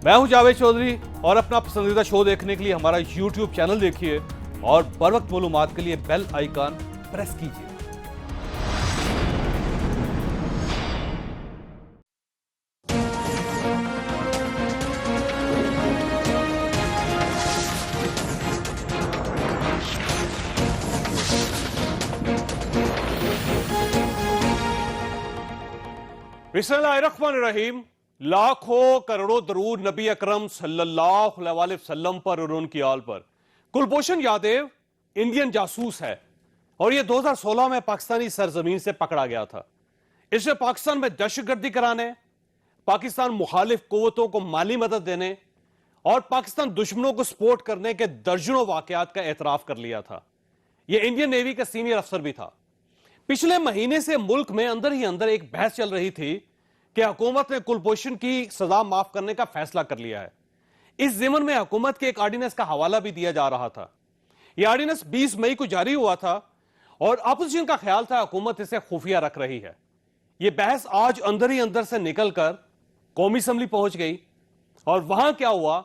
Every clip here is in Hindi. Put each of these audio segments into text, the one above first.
मैं हूं जावेद चौधरी और अपना पसंदीदा शो देखने के लिए हमारा YouTube चैनल देखिए और बर वक्त मालूमात के लिए बेल आइकन प्रेस कीजिए। बिस्मिल्लाहिर्रहमानिर्रहीम। लाखों करोड़ों दरूद नबी अकरम सल्लल्लाहु अलैहि वसल्लम पर और उनकी आल पर। कुलभूषण यादव इंडियन जासूस है और यह 2016 में पाकिस्तानी सरजमीन से पकड़ा गया था। इसे पाकिस्तान में दहशतगर्दी कराने, पाकिस्तान मुखालिफ कुव्वतों को माली मदद देने और पाकिस्तान दुश्मनों को सपोर्ट करने के दर्जनों वाकयात का एतराफ कर लिया था। यह इंडियन नेवी का सीनियर अफसर भी था। पिछले महीने से मुल्क में अंदर ही अंदर एक बहस चल रही थी कि हुकूमत ने कुलभूषण की सजा माफ करने का फैसला कर लिया है। इस जिम्न में हुकूमत के एक ऑर्डिनेंस का हवाला भी दिया जा रहा था। यह ऑर्डिनेंस 20 मई को जारी हुआ था और अपोजिशन का ख्याल था हुकूमत इसे खुफिया रख रही है। यह बहस आज अंदर ही अंदर से निकलकर कौमी असम्बली पहुंच गई और वहां क्या हुआ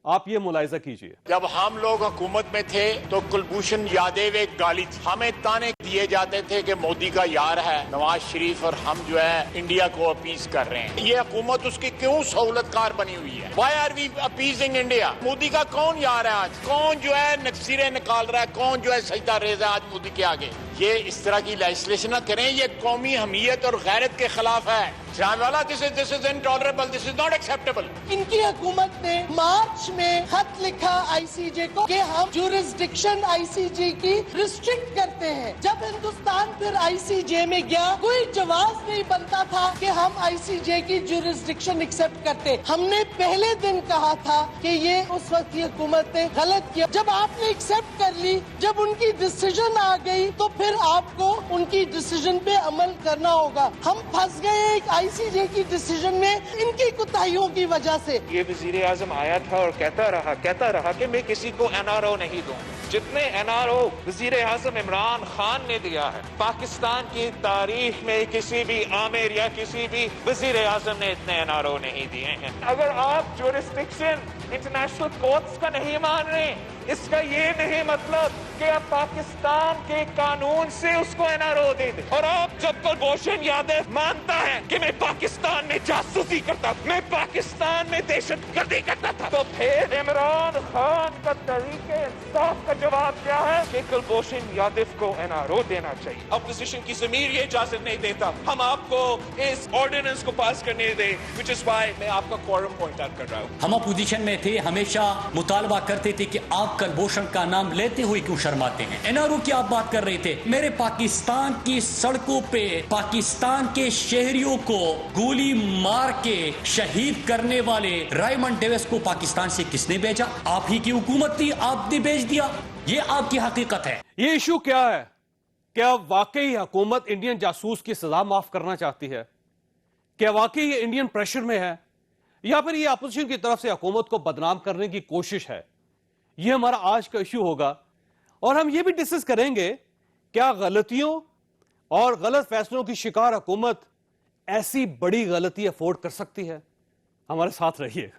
आप ये मुलाहिजा कीजिए। जब हम लोग हुकूमत में थे तो कुलभूषण यादव एक गाली थी। हमें ताने दिए जाते थे कि मोदी का यार है नवाज शरीफ और हम जो है इंडिया को अपीज कर रहे हैं। ये हुकूमत उसकी क्यों सहूलतकार बनी हुई है? Why are we appeasing India? Modi का कौन यार है आज? कौन जो है नक्सीरे निकाल रहा है? कौन जो है सजदा रेज़ है आज मोदी के आगे? ये इस तरह की लेजिस्लेशन ना करें। ये कौमी हमीयत और गैरत के खिलाफ है। This is intolerable, this is not acceptable. इनकी हुकूमत ने मार्च में खत लिखा आईसीजे को कि हम जुरिस्डिक्शन आईसीजे की रिस्ट्रिक्ट करते हैं। जब हिंदुस्तान फिर आईसीजे में गया कोई जवाब नहीं बनता था कि हम आईसीजे की जुरिस्डिक्शन एक्सेप्ट करते। हमने पहले दिन कहा था कि ये उस वक्त की हुकूमत ने गलत किया। जब आपने एक्सेप्ट कर ली, जब उनकी डिसीजन आ गई तो फिर आपको उनकी डिसीजन पे अमल करना होगा। हम फंस गए एक आईसीजे की डिसीजन में इनकी कुताहियों की वजह से। ये वजीर आजम आया था और कहता रहा कि मैं किसी को एनआरओ नहीं दूं। जितने एनआरओ वजीर आजम इमरान खान ने दिया है पाकिस्तान की तारीख में किसी भी आमिर या किसी भी वजीर आजम ने इतने एनआरओ नहीं दिए हैं। अगर आप जुरिस्डिक्शन इंटरनेशनल कोर्ट्स का नहीं मान रहे, इसका ये नहीं मतलब कि आप पाकिस्तान के कानून से उसको एनआरओ दे दें। और आप जब कुलभूषण यादव मानता है कि मैं पाकिस्तान में जासूसी करता, मैं पाकिस्तान में दहशतगर्दी करता था, तो फिर इमरान खान का तरीके इंसाफ का जवाब क्या है कि कुलभूषण यादव को एनआरओ देना चाहिए। अपोजिशन की ज़मीर ये इजाजत नहीं देता। हम आपको इस ऑर्डिनेंस को पास करने दें, व्हिच इज व्हाई मैं आपका क्वारम पॉइंट आउट कर रहा हूँ। हम अपोजिशन में थे, हमेशा मुतालबा करते थे कि आप कुलभूषण का नाम लेते हुए क्यों शर्माते हैं? एनआरओ की आप बात कर रहे थे। मेरे पाकिस्तान की सड़कों पे पाकिस्तान के शहरियों को गोली मार के शहीद करने वाले रायमंड डेविस को पाकिस्तान से किसने भेजा? आप ही की हुकूमत थी, आपने भेज दिया। ये आपकी हकीकत है। ये इशू क्या है? क्या वाकई हुकूमत इंडियन जासूस की सजा माफ करना चाहती है? क्या वाकई ये इंडियन प्रेशर में है या फिर ये अपोजिशन की तरफ से हुकूमत को बदनाम करने की कोशिश है? ये हमारा आज का इश्यू होगा और हम ये भी डिस्कस करेंगे क्या गलतियों और गलत फैसलों की शिकार हुकूमत ऐसी बड़ी गलती अफोर्ड कर सकती है। हमारे साथ रहिए।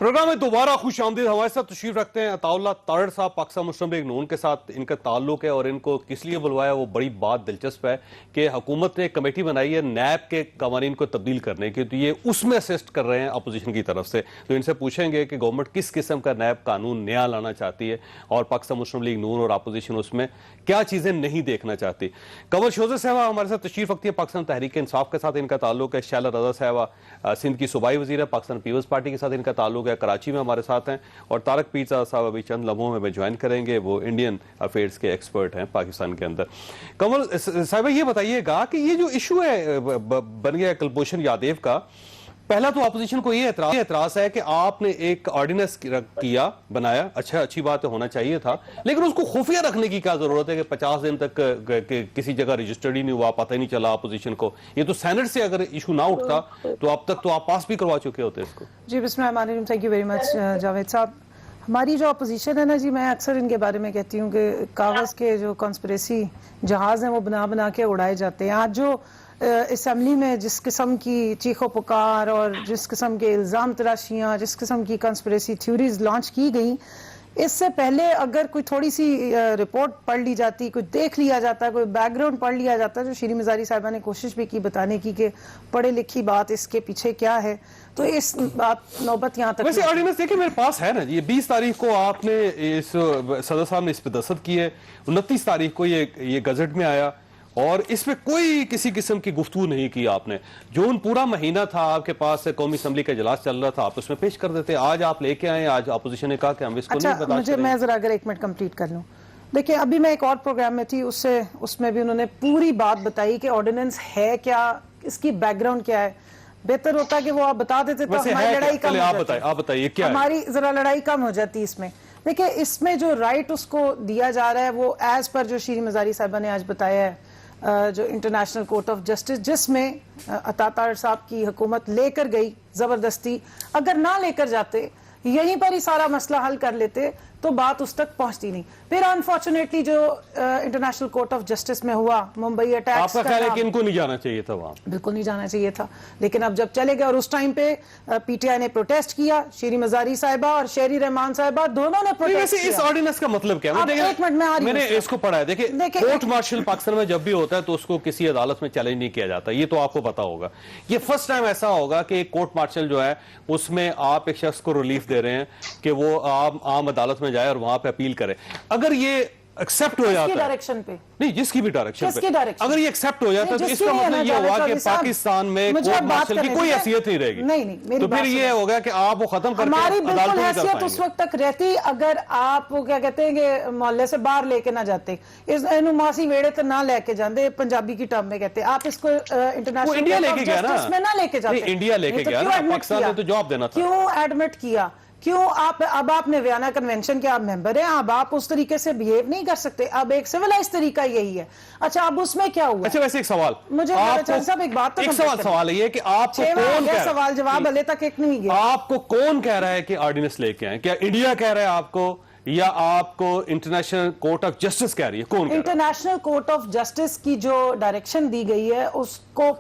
प्रोग्राम में दोबारा खुश आमदीद। हमारे साथ तशरीफ रखते हैं अताउल्लाह तारड़ साहब, पाकिस्तान मुस्लिम लीग नून के साथ इनका ताल्लुक है और इनको किस लिए बुलवाया वो बड़ी बात दिलचस्प है कि हुकूमत ने एक कमेटी बनाई है नैब के कवानीन को तब्दील करने की, तो ये उसमें असिस्ट कर रहे हैं अपोजिशन की तरफ से। तो इनसे पूछेंगे कि गवर्नमेंट किस किस्म का नैब कानून नया लाना चाहती है और पाकिस्तान मुस्लिम लीग नून और अपोजिशन उसमें क्या चीजें नहीं देखना चाहती। कंवल शोज़र साहबा हमारे साथ तशरीफ रखती है, पाकिस्तान तहरीक इंसाफ के साथ इनका ताल्लुक है। शैला रजा साहबा सिंध की सूबाई वजीर है, पाकिस्तान पीपल्स पार्टी के साथ इनका ताल्लुक है, कराची में हमारे साथ हैं। और तारक पीर साहब अभी चंद लम्हों में ज्वाइन करेंगे, वो इंडियन अफेयर्स के एक्सपर्ट हैं पाकिस्तान के अंदर। कमल साहब ये बताइएगा कि ये जो इशू है बन गया कुलभूषण यादव का, पहला तो अपोजिशन को ये एतराज है कि आपने एक ऑर्डिनेंस किया बनाया, अच्छी बात होना चाहिए था, लेकिन उसको खुफिया रखने की क्या जरूरत है कि 50 दिन तक किसी जगह रजिस्टर्ड ही नहीं हुआ, पता ही नहीं चला अपोजिशन को। ये तो सेनेट से अगर इशू ना उठता तो अब तक तो आप पास भी करवा चुके होते इसको। जी बिस्मिल्लाह, thank you very much Javed साहब। हमारी जो अपोजिशन है ना जी, मैं अक्सर इनके बारे में कहती हूँ कि कागज़ के जो कॉन्स्पिरेसी जहाज़ हैं वो बना बना के उड़ाए जाते हैं। आज जो असम्बली में जिस किस्म की चीखो पुकार और जिस किस्म के इल्ज़ाम तराशियाँ, जिस किस्म की कंस्पिरेसी थ्योरीज लॉन्च की गई, इससे पहले अगर कोई थोड़ी सी रिपोर्ट पढ़ ली जाती, कोई देख लिया जाता, कोई बैकग्राउंड पढ़ लिया जाता, जो शीरी मज़ारी साहिबा ने कोशिश भी की बताने की कि पढ़े लिखी बात इसके पीछे क्या है, तो इस बात नौबत यहाँ तक। वैसे ऑर्डिनेंस देखिए मेरे पास है ना जी, 20 तारीख को आपने इस सदर साहब ने इस पे दस्तखत की है, 29 तारीख को ये गजट में आया और इसमें कोई किसी किस्म की गुफ्तगू नहीं की आपने। जून पूरा महीना था आपके पास, कौमी असम्बली का इजलास चल रहा था, आप उसमें पेश कर देते। आज आप लेके आए, आज अपोजिशन ने कहा कि हम इसको अच्छा, नहीं बर्दाश्त करेंगे। मैं जरा अगर 1 मिनट कंप्लीट कर लूं। देखिए, अभी मैं एक और प्रोग्राम में थी, उसमें भी उन्होंने पूरी बात बताई कि ऑर्डिनेंस है क्या, इसकी बैकग्राउंड क्या है। बेहतर होता है कि वो आप बता देते तो हमारी लड़ाई कम हो जाती। आप बताइए क्या हमारी जरा लड़ाई कम हो जाती इसमें। देखिए, इसमें जो राइट उसको दिया जा रहा है वो एज पर जो शीरी मज़ारी साहिबा ने आज बताया है, जो इंटरनेशनल कोर्ट ऑफ जस्टिस, जिसमें अता तारड़ साहब की हुकूमत लेकर गई जबरदस्ती, अगर ना लेकर जाते, यहीं पर ही सारा मसला हल कर लेते, तो बात उस तक पहुंचती नहीं। फिर अनफॉर्चुनेटली जो इंटरनेशनल कोर्ट ऑफ जस्टिस में हुआ, मुंबई अटैक, आपका ख्याल है कि इनको नहीं जाना चाहिए था वहां? बिल्कुल नहीं जाना चाहिए था, लेकिन अब जब चले गए और उस टाइम पे पीटीआई ने प्रोटेस्ट किया, शीरी मज़ारी साहिबा और शेरी रहमान साहिबा दोनों ने प्रोटेस्ट किया। इस ऑर्डिनेंस का मतलब क्या है? एक मिनट में आ रही हूं। मैंने इसको पढ़ा है। देखिए, कोर्ट मार्शल पाकिस्तान में जब भी होता है तो उसको किसी अदालत में चैलेंज नहीं किया जाता, ये तो आपको पता होगा। ये फर्स्ट टाइम ऐसा होगा कि एक कोर्ट मार्शल जो है उसमें आप एक शख्स को रिलीफ दे रहे हैं कि वो आम अदालत में जाए और वहां पे अपील करे। अगर ये एक्सेप्ट हो जाता है डायरेक्शन पे, नहीं जिसकी भी डायरेक्शन पे, डायरेक्शन? अगर ये एक्सेप्ट हो जाता है तो इसका मतलब ये हुआ कि पाकिस्तान में कोर्ट मार्शल की कोई हैसियत नहीं रहेगी। नहीं, तो फिर ये होगा कि आप वो खत्म करके हमारी अदालतों बिल्कुल में हैसियत उस वक्त तक रहती अगर आप वो क्या कहते हैं कि मोहल्ले से बाहर लेके ना जाते, इस मासी वेड़े तो ना लेके जाते, पंजाबी की टर्म में कहते, आप इसको इंटरनेशनल इंडिया लेके गया ना, में ना लेके जाते। इंडिया लेके गया ना, पाकिस्तान ने तो जवाब देना था। क्यों एडमिट किया? क्यों आप अब आपने वियना कन्वेंशन के आप मेंबर हैं, अब आप उस तरीके से बिहेव नहीं कर सकते। अब एक सिविलाइज तरीका यही है। अच्छा, अब उसमें क्या हुआ? अच्छा, वैसे एक सवाल मुझे साहब एक बात तो एक सवाल ये कि आपको कौन कह सवाल जवाब अले तक एक नहीं गया। आपको कौन कह रहा है कि ऑर्डिनेंस लेके आए? क्या इंडिया कह रहा है आपको या आपको इंटरनेशनल कोर्ट ऑफ जस्टिस कह रही है? कौन? इंटरनेशनल कोर्ट ऑफ जस्टिस की जो डायरेक्शन दी गई है उसको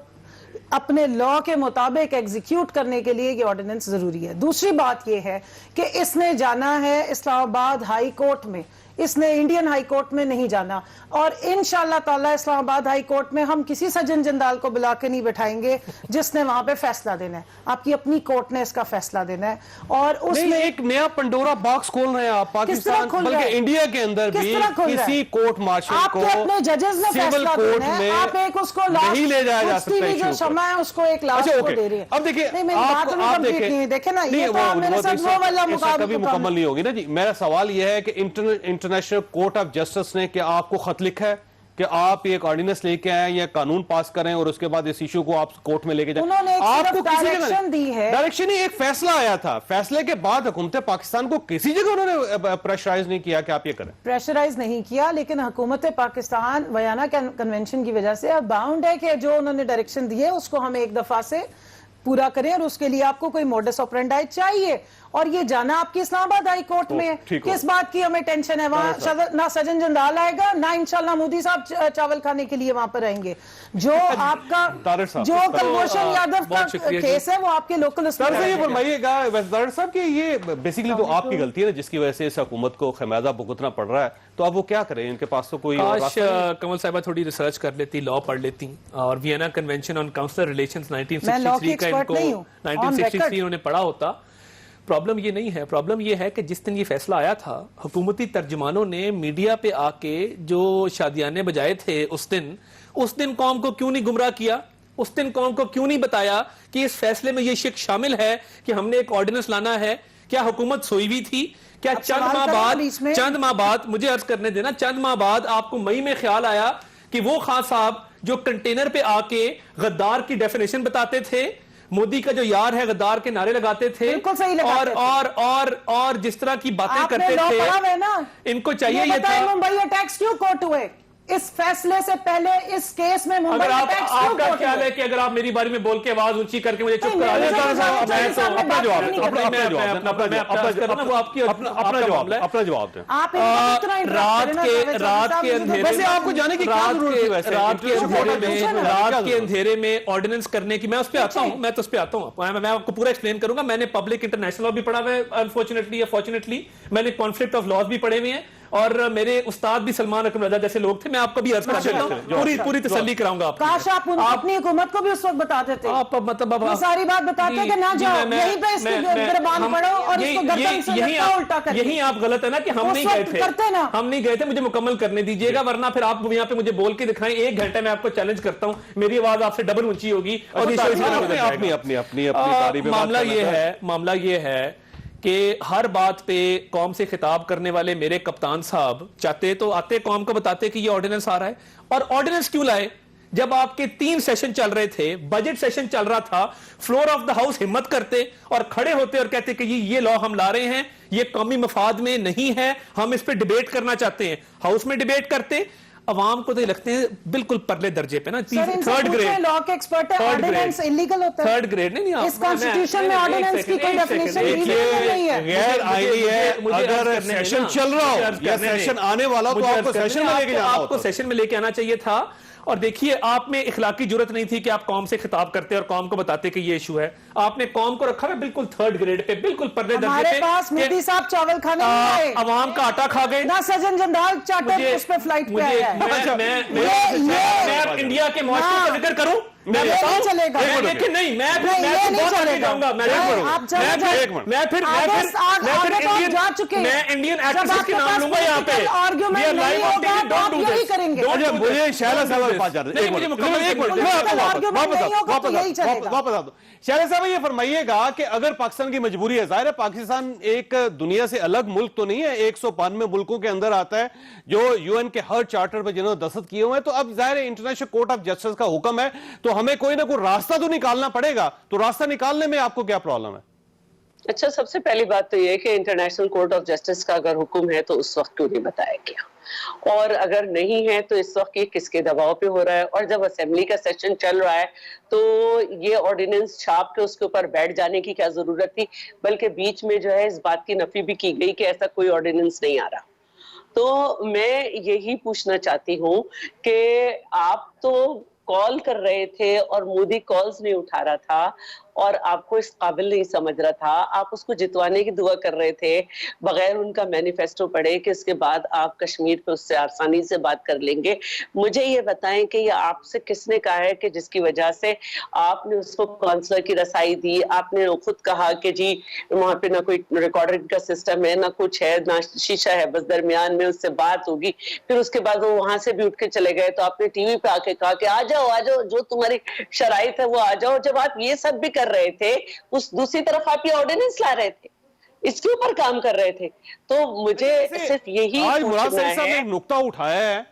अपने लॉ के मुताबिक एग्जीक्यूट करने के लिए ये ऑर्डिनेंस जरूरी है। दूसरी बात ये है कि इसने जाना है इस्लामाबाद हाई कोर्ट में, इसने इंडियन हाई कोर्ट में नहीं जाना। और इंशाअल्लाह ताला इस्लामाबाद हाई कोर्ट में हम किसी सज्जन जंदाल को बुला के नहीं बैठाएंगे जिसने वहां पे फैसला देना है। आपकी अपनी कोर्ट ने इसका फैसला देना है। और उसमें एक नया पंडोरा बॉक्स खोल रहे हैं आप पाकिस्तान, बल्कि इंडिया के अंदर भी किसी कोर्ट मार्शल को अपने जजेस ने फैसला देना है, आप एक उसको नहीं ले जाया जा सकता है, जो क्षमा है उसको एक लास्ट को दे रही है। अब देखिए, आप देखें ना, ये तो मेरे साथ वो वाला मुकाबला कभी मुकम्मल नहीं होगी ना जी। मेरा सवाल यह है कि इंटरनेशनल कोर्ट ऑफ जस्टिस ने क्या आपको खत लिखा है कि आप एक ऑर्डिनेंस लेके आए या कानून पास करें और उसके बाद इस इशू को आप कोर्ट में लेके जाएं? उन्होंने आपको डायरेक्शन दी है। डायरेक्शन ही एक फैसला आया था, फैसले के बाद हुकूमत पाकिस्तान को किसी जगह उन्होंने प्रेशराइज नहीं किया कि आप ये करें। प्रेशराइज नहीं किया, लेकिन हुकूमत पाकिस्तान वियना कन्वेंशन की वजह से अब बाउंड है कि जो उन्होंने डायरेक्शन दी है उसको हम एक दफा से पूरा करें, और उसके लिए आपको कोई मोडस ऑपरेंडी चाहिए। और ये जाना आपकी इस्लामाबाद हाई कोर्ट में है। किस बात की हमें टेंशन है? वहां ना सजन जंदाल आएगा, ना इंशाल्लाह मोदी साहब चावल खाने के लिए वहां पर आएंगे। जो आपका जो कुलभूषण यादव का केस है वो आपके लोकल फरमाइएगा तारड़ साहब कि ये बेसिकली तो आपकी गलती है ना, जिसकी वजह से इस हुकूमत को खमियाजा भुगतना पड़ रहा है। तो अब वो क्या करें? इनके पास तो कोई कमल साहिबा थोड़ी रिसर्च कर लेती, लॉ पढ़ लेती, और Vienna convention on consular relations 1963 का इनको 1963 उन्होंने पढ़ा होता। प्रॉब्लम ये नहीं है, प्रॉब्लम ये है कि जिस दिन ये फैसला आया था, हुकूमती तर्जुमानों ने मीडिया पे आके जो शादियाने बजाए थे उस दिन कौम को क्यों नहीं गुमराह किया? उस दिन कौम को क्यों नहीं बताया कि इस फैसले में ये शिक शामिल है कि हमने एक ऑर्डिनेंस लाना है? क्या हुकूमत सोई हुई थी? क्या चंद माह बाद मुझे अर्ज करने देना, चंद माह बाद आपको मई में ख्याल आया कि वो खान साहब जो कंटेनर पे आके गद्दार की डेफिनेशन बताते थे, मोदी का जो यार है गद्दार के नारे लगाते थे, और जिस तरह की बातें करते थे, इनको चाहिए ये था। मुंबई अटैक्स क्यों कोर्ट हुए? इस फैसले से पहले इस केस में मुंबई अगर आप अटैक्स क्यों आपका कोर्ट ख्याल हुए? है कि अगर आप मेरी बारे में बोल के आवाज ऊंची करके मुझे चुप नहीं, करा मेरे दें, साथ तो आप मैं तो अपना जवाब दें, अपना जवाब दें। आप इनको इतना इंटरप्ट करें ना, रात के जावेद साहब, अंधेरे वैसे आपको जाने की क्या जरूरत थी वैसे? रात के अंधेरे में ऑर्डिनेंस करने की, मैं उस पे आता हूं, मैं तो उस पे आता हूं, मैं आपको पूरा एक्सप्लेन करूंगा। मैंने पब्लिक इंटरनेशनल लॉ भी पढ़ा हुआ है, अनफॉर्चुनेटली या फॉर्चुनेटली मैंने कॉन्फ्लिक्ट ऑफ लॉज भी पढ़े हुए हैं, और मेरे उस्ताद भी सलमान अकरम रजा जैसे लोग थे। मैं आपको भी अर्ज कर देता हूं, पूरी तसल्ली कराऊंगा आपको। काश आप अपनी हुकूमत को भी उस वक्त बताते थे, आप मतलब ये सारी बात बताते कि ना जाओ यहीं पे इसकी गिरबान पड़ो और इसको गर्दन से लटका उल्टा कर। यही आप गलत है ना कि हम नहीं गए थे, हम नहीं गए थे। मुझे मुकम्मल करने दीजिएगा, वरना फिर आप यहाँ पे मुझे बोल के दिखाएं। 1 घंटे में आपको चैलेंज करता हूं, मेरी आवाज आपसे डबल ऊंची होगी और मामला ये है कि हर बात पे कौम से खिताब करने वाले मेरे कप्तान साहब चाहते तो आते, कौम को बताते कि ये ऑर्डिनेंस आ रहा है। और ऑर्डिनेंस क्यों लाए? जब आपके 3 सेशन चल रहे थे, बजट सेशन चल रहा था, फ्लोर ऑफ द हाउस हिम्मत करते और खड़े होते और कहते कि ये लॉ हम ला रहे हैं, ये कौमी मफाद में नहीं है, हम इस पे डिबेट करना चाहते हैं। हाउस में डिबेट करते, अवाम को तो लगते हैं बिल्कुल परले दर्जे पे ना, 3rd ग्रेड लॉ के एक्सपर्ट है, ऑर्डिनेंस इलीगल होता है। 3rd ग्रेड नहीं, इस कॉन्स्टिट्यूशन में ऑर्डिनेंस की कोई डेफिनेशन नहीं है। गैर आईनी है, अगर सेशन चल रहा हो या सेशन आने वाला तो आपको सेशन में लेके जाना, आपको सेशन में लेके आना चाहिए था। और देखिए, आप में इखलाकी जुर्रत नहीं थी कि आप कौम से खिताब करते और कौम को बताते कि ये इशू है। आपने कौम को रखा है बिल्कुल 3rd ग्रेड पे, बिल्कुल पर्दे दर्जे पे। हमारे पास मोदी साहब चावल खाने नहीं आए, अवाम का आटा खा गए ना सजन जंदाल चार्टर उस पे फ्लाइट पे आया है। मैं अब इंडिया के मुआशरे का जिक्र करूं, मैं नहीं चलेगा, लेकिन नहीं, मैं नहीं चलेगा। मैं इंडियन एक्ट्रेसेस के नाम लूंगा यहाँ पे। मुझे शैला साहब के पास जा रहे हैं, वापस आ दो। शैला साहब ये फरमाइएगा कि अगर पाकिस्तान की मजबूरी है, जाहिर है पाकिस्तान एक दुनिया से अलग मुल्क तो नहीं है, 192 मुल्कों के अंदर आता है जो यूएन के हर चार्टर पर जिन्होंने दस्तखत किए हुए हैं, तो अब जाहिर है इंटरनेशनल कोर्ट ऑफ जस्टिस का हुक्म है, तो हमें कोई ना कोई रास्ता तो निकालना पड़ेगा। तो रास्ता निकालने में आपको क्या प्रॉब्लम है? अच्छा, सबसे पहली बात तो ये कि इंटरनेशनल कोर्ट ऑफ जस्टिस का अगर हुक्म है तो उस वक्त क्यों नहीं बताया गया, और अगर नहीं है तो इस वक्त ये किसके दबाव पे हो रहा है। और जब असेंबली का सेशन चल रहा है तो ये ऑर्डिनेंस छाप के उसके ऊपर बैठ जाने की क्या जरूरत थी, बल्कि बीच में जो है इस बात की नफी भी की गई कि ऐसा कोई ऑर्डिनेंस नहीं आ रहा। तो मैं यही पूछना चाहती हूँ कि आप तो कॉल कर रहे थे और मोदी कॉल्स नहीं उठा रहा था और आपको इस काबिल नहीं समझ रहा था, आप उसको जितवाने की दुआ कर रहे थे बगैर उनका मैनिफेस्टो पढ़े कि इसके बाद आप कश्मीर पे उससे आसानी से बात कर लेंगे। मुझे ये बताएं कि ये आपसे किसने कहा है कि जिसकी वजह से आपने उसको काउंसलर की रसाई दी, आपने खुद कहा कि जी वहां पे ना कोई रिकॉर्डिंग का सिस्टम है, ना कुछ है, ना शीशा है, बस दरमियान में उससे बात होगी। फिर उसके बाद वो वहां से भी उठ के चले गए, तो आपने टीवी पे आके कहा कि आ जाओ जो तुम्हारी शराइत है वो आ जाओ। जब आप ये सब भी कर रहे थे, उस दूसरी तरफ आप ये ऑर्डिनेंस ला रहे थे, इसके ऊपर काम कर रहे थे। तो मुझे सिर्फ यही आज मुराद साहब ने एक नुक्ता उठाया है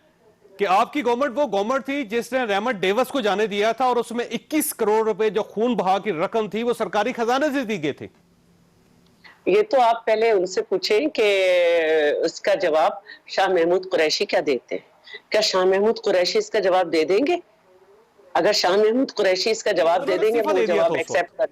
कि आपकी गवर्नमेंट वो गवर्नमेंट थी जिसने रहमत डेवस को जाने दिया था और उसमें 21 करोड़ रुपए जो खून बहा की रकम थी वो सरकारी खजाने से दी गई थी। ये तो आप पहले उनसे पूछें कि उसका जवाब शाह महमूद कुरैशी क्या देते हैं। क्या शाह महमूद कुरैशी इसका जवाब दे देंगे? अगर शाह महमूद कुरैशी इसका जवाब दे देंगे मैं वो जवाब एक्सेप्ट कर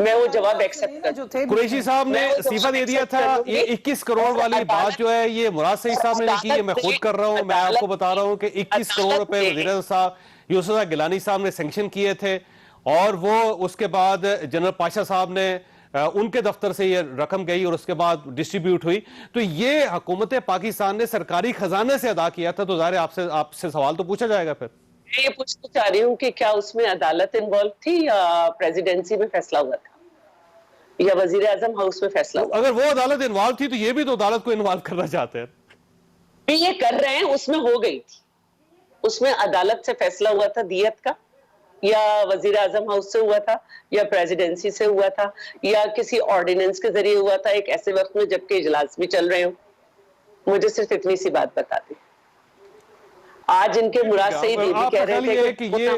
मैं वो जवाब एक्सेप्ट कर कुरैशी साहब ने इस्तीफा दे दिया था। ये 21 करोड़ वाली बात जो है ये मुराद सईद साहब ने की है, मैं खुद कर रहा हूं। मैं आपको बता रहा हूं कि 21 करोड़ रुपए वज़ीर साहब यूसुफ गिलानी साहब ने सैंक्शन किए थे और वो उसके बाद जनरल पाशा साहब ने उनके दफ्तर से ये रकम गई और उसके बाद डिस्ट्रीब्यूट हुई। तो ये हुकूमत पाकिस्तान ने सरकारी खजाने से अदा किया था। तो ज़ाहिर आपसे सवाल तो पूछा जाएगा। फिर ये पूछना चाह रही हूँ कि क्या उसमें अदालत इन्वॉल्व थी या प्रेसिडेंसी में फैसला हुआ था या वजीर आजम हाउस में फैसला हुआ? अगर वो अदालत इन्वॉल्व थी तो ये भी तो अदालत को इन्वॉल्व करना चाहते हैं। ये कर रहे हैं, उसमें हो गई थी, उसमें अदालत से फैसला हुआ था दियत का, या वजीर आजम हाउस से हुआ था, या प्रेसिडेंसी से हुआ था, या किसी ऑर्डिनेंस के जरिए हुआ था, एक ऐसे वक्त में जबकि इजलास भी चल रहे हो। मुझे सिर्फ इतनी सी बात बता दी। आज इनके मुराद से ही दीदी कह रहे थे कि ये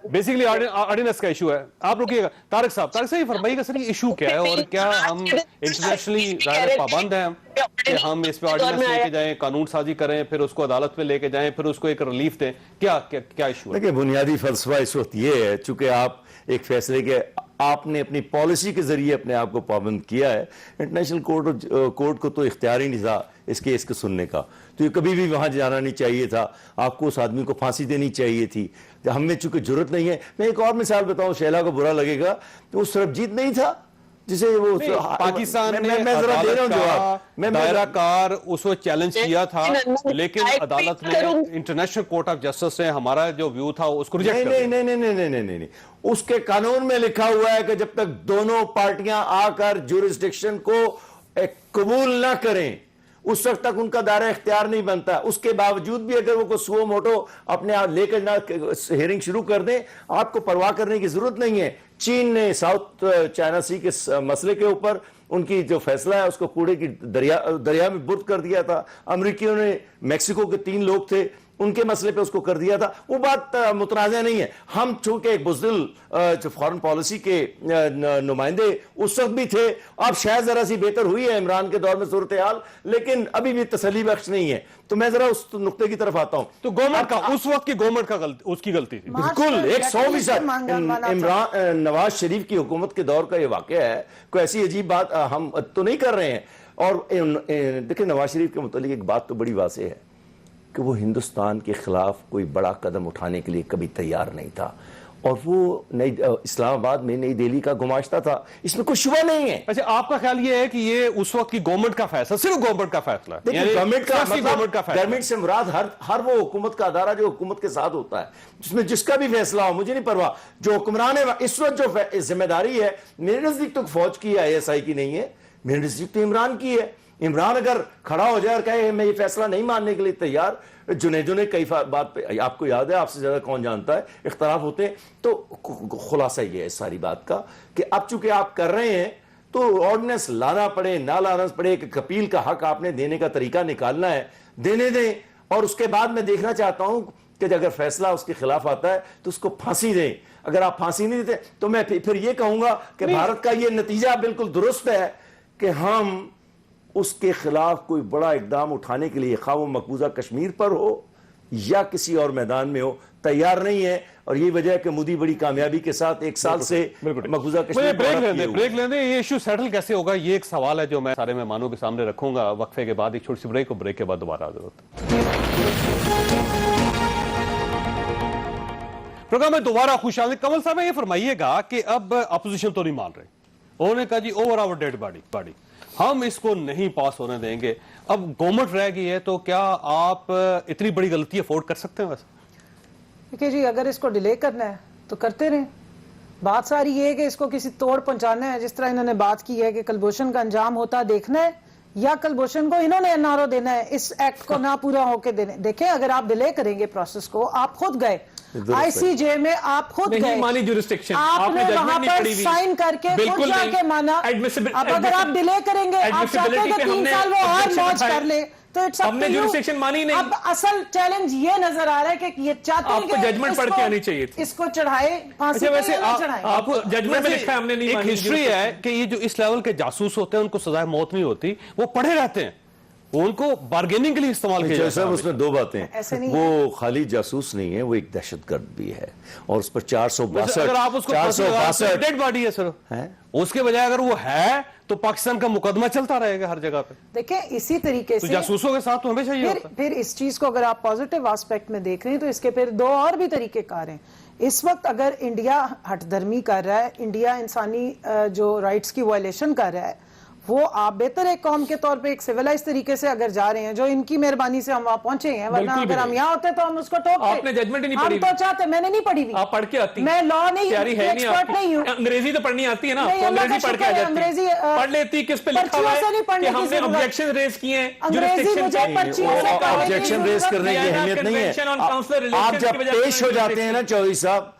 बेसिकली ऑर्डिनेंस का इशू है। आप रुकिएगा तारिक साहब ये फरमाइएगा सर, ये इशू क्या है और क्या हम इंटरनेशनली पाबंद हैं कि हम इस पे ऑर्डिनेंस लेके जाएं, कानून साजी करें, फिर उसको अदालत में लेके जाएं, फिर उसको एक रिलीफ दें, क्या इशू है? देखिए, बुनियादी फलसफा इस वक्त ये है, चूंकि आप एक फैसले के आपने अपनी पॉलिसी के जरिए अपने आप को पाबंद किया है, इंटरनेशनल कोर्ट को तो इख्तियार ही नहीं था इस केस को सुनने का, तो ये कभी भी वहां जाना नहीं चाहिए था, आपको उस आदमी को फांसी देनी चाहिए थी। हमें चूंकि जरूरत नहीं है। मैं एक और मिसाल बताऊं, शैला को बुरा लगेगा, तो वो सरबजीत नहीं था जिसे वो पाकिस्तान ने मैं दायरा कार उस वक्त चैलेंज किया था, लेकिन अदालत ने, इंटरनेशनल कोर्ट ऑफ जस्टिस ने हमारा जो व्यू था उसको रिजेक्ट कर दिया। नहीं, उसके कानून में लिखा हुआ है कि जब तक दोनों पार्टियां आकर ज्यूरिसडिक्शन को कबूल ना करें उस वक्त तक उनका दायरा इख्तियार नहीं बनता। उसके बावजूद भी अगर वो सुओ मोटो अपने आप लेकर ना हियरिंग शुरू कर दें, आपको परवाह करने की जरूरत नहीं है। चीन ने साउथ चाइना सी के मसले के ऊपर उनकी जो फैसला है उसको कूड़े की दरिया में बुर्द कर दिया था। अमेरिकियों ने, मैक्सिको के 3 लोग थे, उनके मसले पे उसको कर दिया था। वो बात मुतनाज़ा नहीं है। हम चूंकि एक बुज़दिल जो फॉरेन पॉलिसी के नुमाइंदे उस वक्त भी थे, अब शायद जरा सी बेहतर हुई है इमरान के दौर में सूरत हाल, लेकिन अभी भी तसल्ली बख्श नहीं है। तो मैं जरा उस नुक्ते की तरफ आता हूं। तो गवर्नमेंट का, उस वक्त की गवर्नमेंट का उसकी गलती थी बिल्कुल 100%। इमरान नवाज शरीफ की हुकूमत के दौर का ये वाकया है, कोई ऐसी अजीब बात हम तो नहीं कर रहे हैं। और देखिए, नवाज शरीफ के मुतालिक एक बात तो बड़ी वाज़ेह है कि वो हिंदुस्तान के खिलाफ कोई बड़ा कदम उठाने के लिए कभी तैयार नहीं था, और वो इस्लामाबाद में नई दिल्ली का गुमाश्ता था, इसमें कोई शुबा नहीं है। अच्छा, आपका ख्याल ये है कि ये उस वक्त की गवर्नमेंट का फैसला, सिर्फ गवर्नमेंट का फैसला है? गवर्नमेंट से मुराद हर वो हुकूमत का अदारा जो हुकूमत के साथ होता है, जिसमें जिसका भी फैसला हो, मुझे नहीं परवाह। जो हुक्मरान है इस वक्त जो जिम्मेदारी है, मेरे नजदीक तो फौज की है, ISI की नहीं है, मेरे नजदीक तो इमरान की है। इमरान अगर खड़ा हो जाए और कहे मैं ये फैसला नहीं मानने के लिए तैयार, जुनेजो ने कई बात पे, आपको याद है, आपसे ज्यादा कौन जानता है, इख्तलाफ होते हैं। तो खुलासा ये है सारी बात का कि अब चूंकि आप कर रहे हैं तो ऑर्डिनेंस लाना पड़े ना लाना पड़े, एक अपील का हक आपने देने का तरीका निकालना है, देने दें। और उसके बाद मैं देखना चाहता हूं कि अगर फैसला उसके खिलाफ आता है तो उसको फांसी दें। अगर आप फांसी नहीं देते तो मैं फिर ये कहूंगा कि भारत का ये नतीजा बिल्कुल दुरुस्त है कि हम उसके खिलाफ कोई बड़ा इकदाम उठाने के लिए, खा वो मकबूजा कश्मीर पर हो या किसी और मैदान में हो, तैयार नहीं है। और ये वजह है कि मोदी बड़ी कामयाबी के साथ 1 साल से मकबूजा कश्मीर ब्रेक लेने ये इशू सेटल कैसे होगा, ये एक सवाल है जो मैं सारे मेहमानों के सामने रखूंगा वक्फे के बाद। एक छोटी सी ब्रेक, और ब्रेक के बाद दोबारा प्रोग्राम में दोबारा खुशआमदीद। कमल साहब, ये फरमाइएगा कि अब अपोजिशन तो नहीं मान रहे, उन्होंने कहा जी ओवर आवर डेड बॉडी, हम इसको नहीं पास होने देंगे। अब गवर्नमेंट रह गई है, तो क्या आप इतनी बड़ी गलती अफोर्ड कर सकते हैं? वैसे देखिए जी, अगर इसको डिले करना है तो करते रहें। बात सारी ये है कि इसको किसी तोड़ पहुंचाना है, जिस तरह इन्होंने बात की है कि कलभूषण का अंजाम होता देखना है, या कलभूषण को इन्होंने NRO देना है, इस एक्ट को ना पूरा होके देने। देखें, अगर आप डिले करेंगे प्रोसेस को, आप खुद गए ICJ में, आप खुद गए, मानी जुरिस्डिक्शन, आपने वहां पर साइन करके खुद जाके माना। अब अगर आप डिले करेंगे, आप चाहते हैं कि 3 साल वो और मौज कर ले, तो इट्स अप टू यू। मानी नहीं। अब असल चैलेंज ये नजर आ रहा है कि ये चाहते हैं कि जजमेंट पढ़ के आनी चाहिए थी, इसको चढ़ाए फांसी। वैसे आप जजमेंट में लिखा है, हमने नहीं मानी। हिस्ट्री है कि ये जो इस लेवल के जासूस होते हैं उनको सजाए मौत नहीं होती, वो पढ़े रहते हैं, उनको बार्गेनिंग के लिए इस्तेमाल किया जाता है। उसमें 2 बातें हैं, वो खाली जासूस नहीं है, वो एक दहशतगर्द भी है, और उस पर 462 अगर आप उसको 462 डेड बॉडी है सर है? उसके बजाय अगर वो है तो पाकिस्तान का मुकदमा चलता रहेगा हर जगह पे। देखिए, इसी तरीके से जासूसों के साथ तो हमेशा ये होता है। फिर इस चीज को अगर आप पॉजिटिव एस्पेक्ट में देख रहे हैं तो इसके फिर 2 और भी तरीकेकार हैं। इस वक्त अगर इंडिया हठधर्मी कर रहा है, इंडिया इंसानी जो राइट्स की वायलेशन कर रहा है, वो आप बेहतर एक कौम के तौर पे एक सिविलाइज तरीके से अगर जा रहे हैं, जो इनकी मेहरबानी से हम वहां पहुंचे हैं, वरना अगर हम यहाँ होते तो हम उसको टोकते। आपने जजमेंट ही नहीं पढ़ी। हम तो चाहते, मैंने नहीं पढ़ी हुई। आप पढ़ के आती, मैं लॉ नहीं, एक्सपर्ट नहीं हूँ। अंग्रेजी तो पढ़नी आती है ना, तो अंग्रेजी पढ़ के आ जाती, अंग्रेजी पढ़ लेती। किस पे लिखा हुआ है कि हमने ऑब्जेक्शन रेज किए हैं, ऑब्जेक्शन रेज करने की अहमियत नहीं है। आप जब पेश हो जाते हैं ना चौधरी साहब,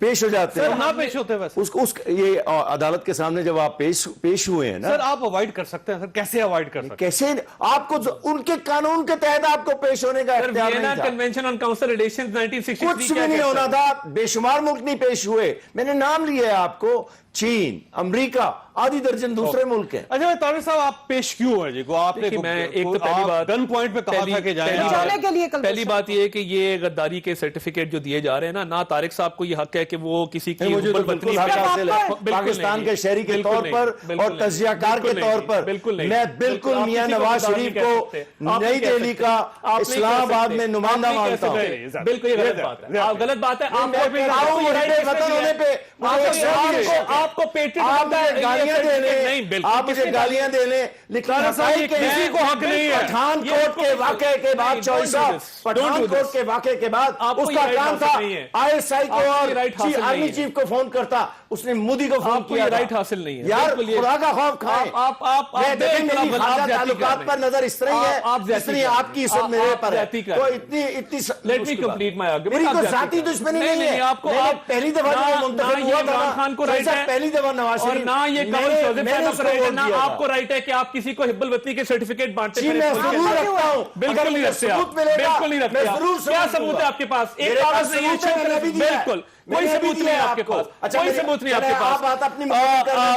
पेश हो जाते सर हैं, ना पेश होते वैसे उसको ये अदालत के सामने जब आप पेश हुए हैं ना, सर आप अवॉइड कर सकते हैं सर, कैसे अवॉइड कर सकते हैं? कैसे आपको उनके कानून के तहत आपको पेश होने का इख्तियार नहीं था। कन्वेंशन ऑन काउंसिल रिलेशंस 1963 कुछ भी नहीं होना था, बेशुमार मुल्क नहीं पेश हुए। मैंने नाम लिया है आपको, चीन, अमेरिका, आधी दर्जन दूसरे मुल्क हैं। अच्छा तारिक साहब आप पेश क्यों हुए जी? को आपने मैं एक तो पहली बात गन पॉइंट पे कहा था कि जाएं। पहली बात ये है कि ये गद्दारी के सर्टिफिकेट जो दिए जा रहे हैं ना तारिक साहब को ये हक है कि वो किसी की मुझे तो बिल्कुल हक हासिल है पाकिस्तान के शहरी के तौर पर और तजियाकार के तौर पर। मैं बिल्कुल मियां नवाज शरीफ को नई दिल्ली का इस्लामाबाद में नुमाइंदा मानता हूँ। बिल्कुल गलत बात है, आप गलत बात है। आपको आप मुझे गालियां देने, किसी को हक नहीं है। पठानकोट के वाकये के बाद पठानकोट के वाकये के बाद उसका काम था ISI को और आर्मी चीफ को फोन करता, उसने मोदी को फोन किया। राइट हासिल नहीं है यार, खुदा का खौफ खाएं। ताल्लुकात पर नजर इस तरह है, इसलिए आपकी इज्जत मेरे पर है। तो इतनी let me complete my argument. मेरी कोई जाती दुश्मनी नहीं है। आपको पहली दफा मुंतखब हुआ था इमरान खान को राइट है, पहली दफा नवाज शरीफ, और ना ये ना आपको राइट है कि आप किसी को हिब्बुल वतनी के सर्टिफिकेट बांटते हैं। मैं जरूर रखता हूं, बिल्कुल नहीं रखते आप, बिल्कुल नहीं रखते आप। क्या सबूत है आपके पास? एक कागज नहीं है, बिल्कुल कोई सबूत नहीं है आपके पास, कोई सबूत नहीं आपके पास।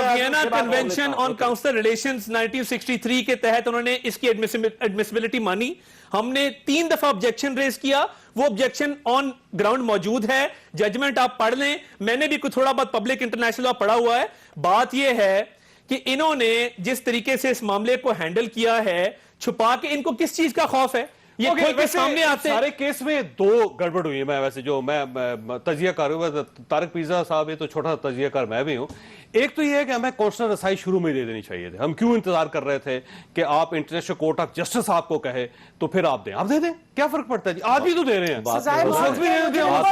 Vienna convention on council relations 1963 के तहत उन्होंने इसकी एडमिसिबिलिटी मानी। हमने 3 दफा ऑब्जेक्शन रेज किया, वो ऑब्जेक्शन ऑन ग्राउंड मौजूद है, जजमेंट आप पढ़ लें। मैंने भी कुछ थोड़ा बहुत पब्लिक इंटरनेशनल लॉ पढ़ा हुआ है। बात यह है कि इन्होंने जिस तरीके से इस मामले को हैंडल किया है, छुपा के, इनको किस चीज का खौफ है? ये खोल के सामने आते हैं। सारे केस में 2 गड़बड़ हुई है। मैं वैसे जो मैं तजियाकार हूं, तारिक पीजा साहब ये तो छोटा तजियाकार मैं भी हूं। एक तो ये है कि हमें कॉन्स्टिट्यूशनल रसाई शुरू में दे देनी चाहिए थे। हम क्यों इंतजार कर रहे थे कि आप इंटरनेशनल कोर्ट ऑफ जस्टिस आपको कहे तो फिर आप दें? आप दे दें, क्या फर्क पड़ता है जी? आज भी तो दे रहे हैं,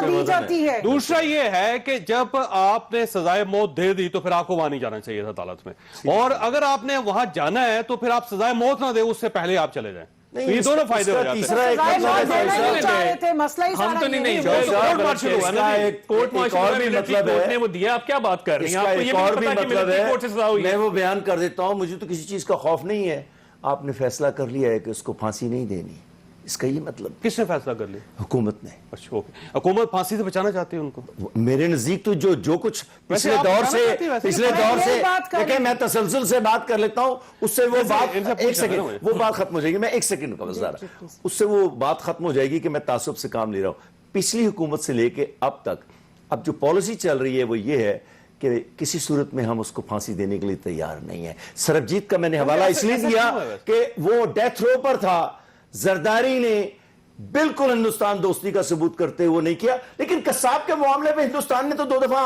दी जाती है। दूसरा ये है कि जब आपने सजाए मौत दे दी तो फिर आपको वहां नहीं जाना चाहिए था अदालत में, और अगर आपने वहां जाना है तो फिर आप सजाए मौत ना दे, उससे पहले आप चले जाएं। तो ये दोनों फायदे हो जाते हैं। हम तो नहीं कोर्ट मार्शल हुआ ना, कोर्ट मार्शल ने वो दिया। आप क्या बात कर रही हैं? आपको ये भी पता कि मिलिट्री कोर्ट से सजा हुई है। मैं वो बयान कर देता हूं, मुझे तो किसी चीज का खौफ नहीं है। आपने फैसला कर लिया है कि उसको फांसी नहीं देनी, इसका ये मतलब। किसने फैसला कर लिया? हुकूमत ने। अच्छा, ओके। हुकूमत फांसी से बचाना चाहती है उनको? मेरे नजदीक तो जो कुछ पिछले दौर से देखिए, मैं तसलसल से बात कर लेता हूं, उससे वो बात, एक सेकंड, वो बात खत्म हो जाएगी। मैं एक सेकंड का बस, उससे वो बात खत्म हो जाएगी कि मैं तासुब से काम ले रहा हूं। पिछली हुकूमत से लेके अब तक अब जो पॉलिसी चल रही है वो ये है कि किसी सूरत में हम उसको फांसी देने के लिए तैयार नहीं है। सरबजीत का मैंने हवाला इसलिए दिया कि वो डेथ रो पर था। जरदारी ने बिल्कुल हिंदुस्तान दोस्ती का सबूत करते हुए नहीं किया, लेकिन कसाब के मामले में हिंदुस्तान ने तो 2 दफा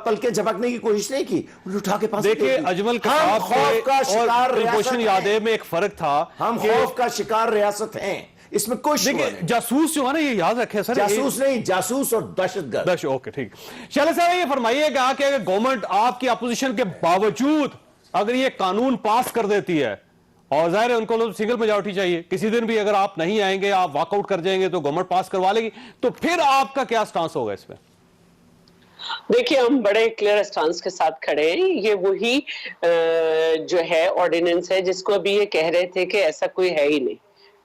पलके झपकने की कोशिश नहीं की, उन्हें उठा के फांसी। देखिए अजमल कसाब खौफ का शिकार कुलभूषण यादव में एक फर्क था। हम खौफ का शिकार रियासत हैं, इसमें कोई देखिए जासूस जो है ना, ये याद रखे सर, जासूस नहीं, जासूस और दहशतगर्द। ओके ठीक। चले साहब ये फरमाइएगा कि अगर गवर्नमेंट आपकी अपोजिशन के बावजूद अगर ये कानून पास कर देती है, और जाहिर है उनको तो सिंगल मेजॉरिटी चाहिए, किसी दिन भी अगर आप नहीं आएंगे, आप वॉकआउट कर जाएंगे तो गवर्नमेंट पास करवा लेगी, तो फिर आपका क्या स्टांस होगा इसमें? देखिए, हम बड़े क्लियर स्टांस के साथ खड़े हैं। ये वही जो है ऑर्डिनेंस है जिसको अभी ये कह रहे थे कि ऐसा कोई है ही नहीं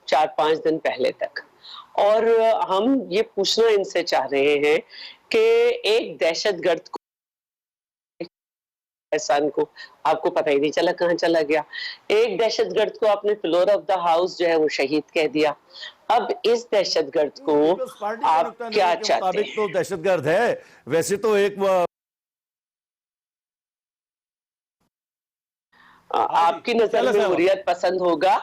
4-5 दिन पहले तक। और हम ये पूछना इनसे चाह रहे हैं कि एक दहशतगर्द को को आपको पता ही नहीं चला कहां चला गया। एक दहशतगर्द को आपने फ्लोर ऑफ द हाउस जो है वो शहीद कह दिया। अब इस दहशतगर्द को आप क्या चाहते हैं? तो दहशतगर्द है वैसे तो एक आपकी नजर में हुर्रियत पसंद होगा।